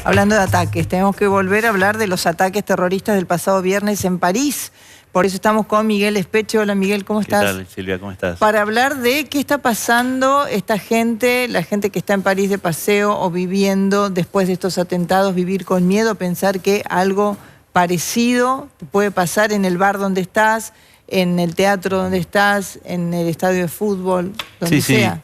Hablando de ataques, tenemos que volver a hablar de los ataques terroristas del pasado viernes en París. Por eso estamos con Miguel Espeche. Hola Miguel, ¿cómo estás? ¿Qué tal, Silvia? ¿Cómo estás? Para hablar de qué está pasando esta gente, la gente que está en París de paseo o viviendo después de estos atentados, vivir con miedo, pensar que algo parecido te puede pasar en el bar donde estás, en el teatro donde estás, en el estadio de fútbol, donde sea. Sí.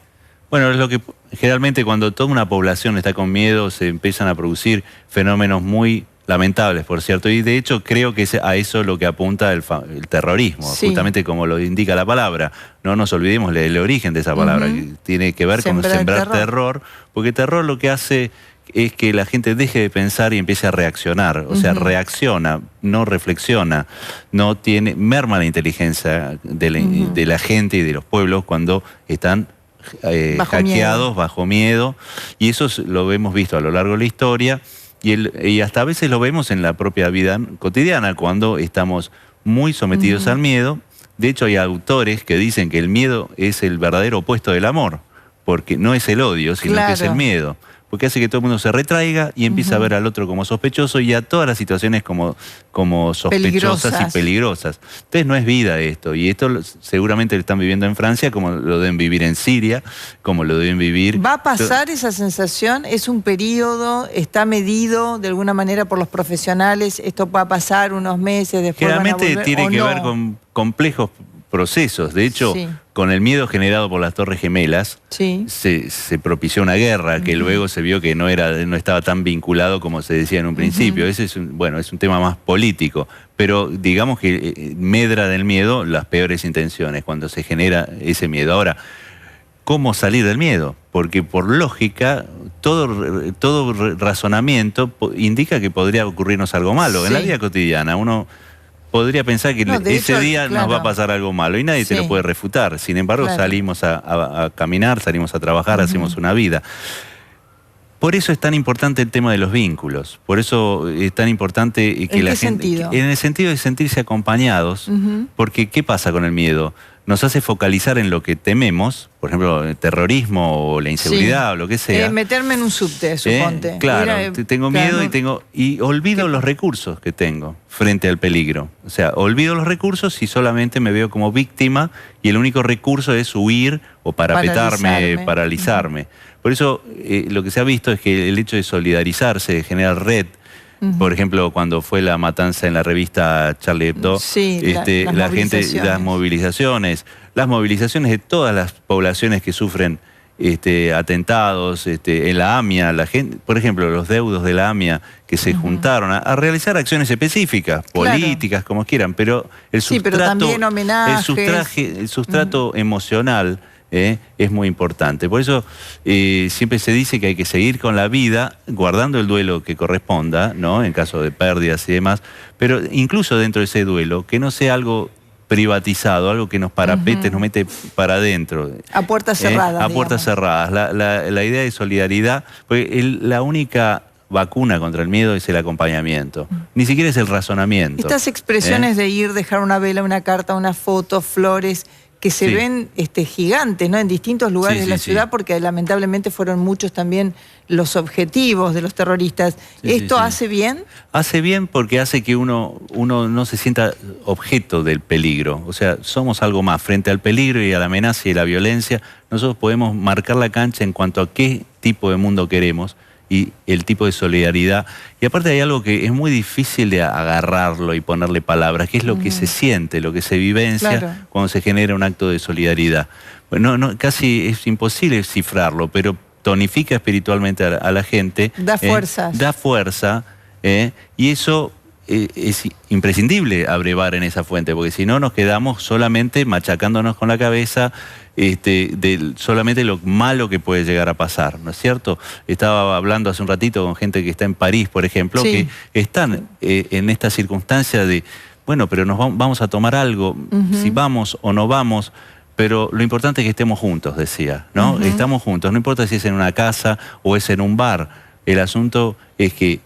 Bueno, es lo que generalmente cuando toda una población está con miedo se empiezan a producir fenómenos muy lamentables, por cierto, y de hecho creo que es a eso lo que apunta el terrorismo, justamente como lo indica la palabra. No nos olvidemos el origen de esa palabra, que tiene que ver con sembrar terror, porque terror lo que hace es que la gente deje de pensar y empiece a reaccionar, o sea, reacciona, no reflexiona, merma la inteligencia de la gente y de los pueblos cuando están hackeados, bajo miedo, y eso lo hemos visto a lo largo de la historia, y hasta a veces lo vemos en la propia vida cotidiana, cuando estamos muy sometidos al miedo. De hecho, hay autores que dicen que el miedo es el verdadero opuesto del amor, porque no es el odio, sino que es el miedo. Porque hace que todo el mundo se retraiga y empieza a ver al otro como sospechoso y a todas las situaciones como sospechosas y peligrosas. Entonces no es vida esto, y esto seguramente lo están viviendo en Francia, como lo deben vivir en Siria, como lo deben vivir... ¿Va a pasar esa sensación? ¿Es un periodo? ¿Está medido de alguna manera por los profesionales? ¿Esto va a pasar unos meses, después generalmente van a volver, tiene que ver con complejos procesos. De hecho, con el miedo generado por las Torres Gemelas, se propició una guerra que luego se vio que no estaba tan vinculado como se decía en un principio. Ese es un tema más político, pero digamos que medra del miedo las peores intenciones cuando se genera ese miedo. Ahora, ¿cómo salir del miedo? Porque por lógica, todo razonamiento indica que podría ocurrirnos algo malo. En la vida cotidiana uno podría pensar que ese día nos va a pasar algo malo y nadie te lo puede refutar. Sin embargo, salimos a caminar, salimos a trabajar, hacemos una vida. Por eso es tan importante el tema de los vínculos. Por eso es tan importante que la gente... En el sentido de sentirse acompañados. Porque ¿qué pasa con el miedo? Nos hace focalizar en lo que tememos, por ejemplo, el terrorismo o la inseguridad o lo que sea. Meterme en un subte, suponte. Claro, tengo miedo y olvido los recursos que tengo frente al peligro. O sea, olvido los recursos y solamente me veo como víctima y el único recurso es huir o parapetarme, paralizarme. Por eso lo que se ha visto es que el hecho de solidarizarse, de generar red. Por ejemplo, cuando fue la matanza en la revista Charlie Hebdo, las movilizaciones de todas las poblaciones que sufren atentados, en la AMIA, la gente, por ejemplo, los deudos de la AMIA que se juntaron a realizar acciones específicas, políticas, como quieran, pero el sustrato, pero también homenajes. El sustrato emocional es muy importante. Por eso siempre se dice que hay que seguir con la vida, guardando el duelo que corresponda, ¿no? En caso de pérdidas y demás, pero incluso dentro de ese duelo, que no sea algo privatizado, algo que nos parapete, nos mete para adentro. A puertas cerradas. A puertas cerradas. La idea de solidaridad, porque la única vacuna contra el miedo es el acompañamiento. Ni siquiera es el razonamiento. Estas expresiones de ir, dejar una vela, una carta, una foto, flores, que se ven gigantes, ¿no? En distintos lugares de la ciudad, porque lamentablemente fueron muchos también los objetivos de los terroristas. ¿Esto hace bien? Hace bien porque hace que uno no se sienta objeto del peligro. O sea, somos algo más. Frente al peligro y a la amenaza y la violencia, nosotros podemos marcar la cancha en cuanto a qué tipo de mundo queremos y el tipo de solidaridad. Y aparte hay algo que es muy difícil de agarrarlo y ponerle palabras, que es lo que se siente, lo que se vivencia cuando se genera un acto de solidaridad. Bueno, casi es imposible cifrarlo, pero tonifica espiritualmente a la gente. Da fuerzas. Da fuerza, y eso es imprescindible abrevar en esa fuente, porque si no nos quedamos solamente machacándonos con la cabeza solamente lo malo que puede llegar a pasar, ¿no es cierto? Estaba hablando hace un ratito con gente que está en París, por ejemplo, que están en esta circunstancia de, bueno, pero vamos a tomar algo, si vamos o no vamos, pero lo importante es que estemos juntos, decía, ¿no? Estamos juntos, no importa si es en una casa o es en un bar. El asunto es que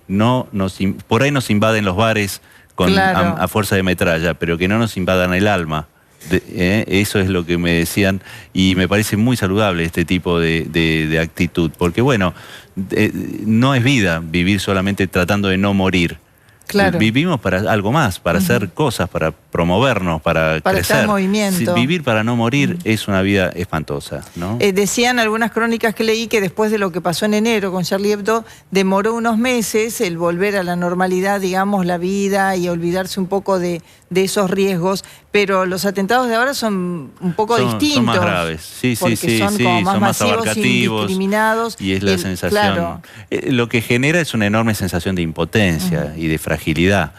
por ahí nos invaden los bares a fuerza de metralla, pero que no nos invadan el alma. Eso es lo que me decían y me parece muy saludable este tipo de actitud, porque bueno, no es vida vivir solamente tratando de no morir. Claro. Vivimos para algo más, para hacer cosas, para promovernos, para crecer. Estar en movimiento. Vivir para no morir es una vida espantosa, ¿no? Decían algunas crónicas que leí que después de lo que pasó en enero con Charlie Hebdo, demoró unos meses el volver a la normalidad, digamos, la vida y olvidarse un poco de esos riesgos, pero los atentados de ahora son un poco distintos. Son más graves, sí, son como más masivos, abarcativos, indiscriminados. Y es la sensación, claro. Lo que genera es una enorme sensación de impotencia y de fragilidad.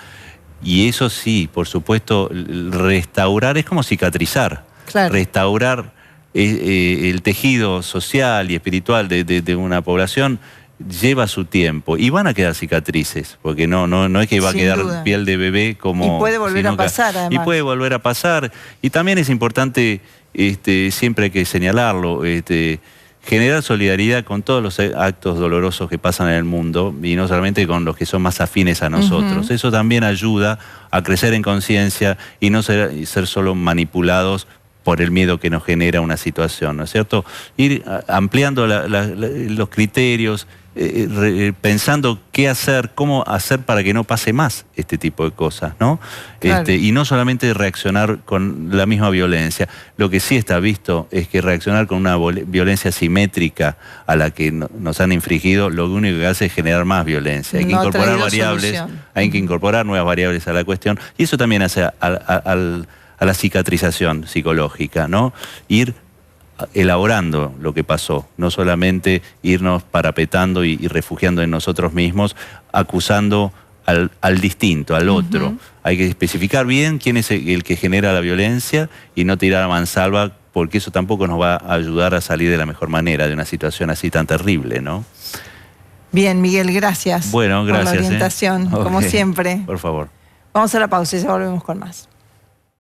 Y eso sí, por supuesto, restaurar es como cicatrizar. Claro. Restaurar el tejido social y espiritual de una población lleva su tiempo y van a quedar cicatrices, porque no es que va a quedar piel de bebé como... Y puede volver a pasar, además. Y puede volver a pasar. Y también es importante, siempre hay que señalarlo, generar solidaridad con todos los actos dolorosos que pasan en el mundo y no solamente con los que son más afines a nosotros. Eso también ayuda a crecer en conciencia y no ser solo manipulados por el miedo que nos genera una situación, ¿no es cierto? Ir ampliando los criterios, pensando qué hacer, cómo hacer para que no pase más este tipo de cosas, ¿no? Claro. Y no solamente reaccionar con la misma violencia. Lo que sí está visto es que reaccionar con una violencia simétrica a la que nos han infligido, lo único que hace es generar más violencia. Hay que incorporar variables, hay que incorporar nuevas variables a la cuestión, y eso también hace a la cicatrización psicológica, ¿no? Ir elaborando lo que pasó, no solamente irnos parapetando y refugiando en nosotros mismos, acusando al distinto, al otro. Hay que especificar bien quién es el que genera la violencia y no tirar a mansalva, porque eso tampoco nos va a ayudar a salir de la mejor manera de una situación así tan terrible, ¿no? Bien, Miguel, gracias. Bueno, gracias. Por la orientación, como siempre. Por favor. Vamos a la pausa y ya volvemos con más.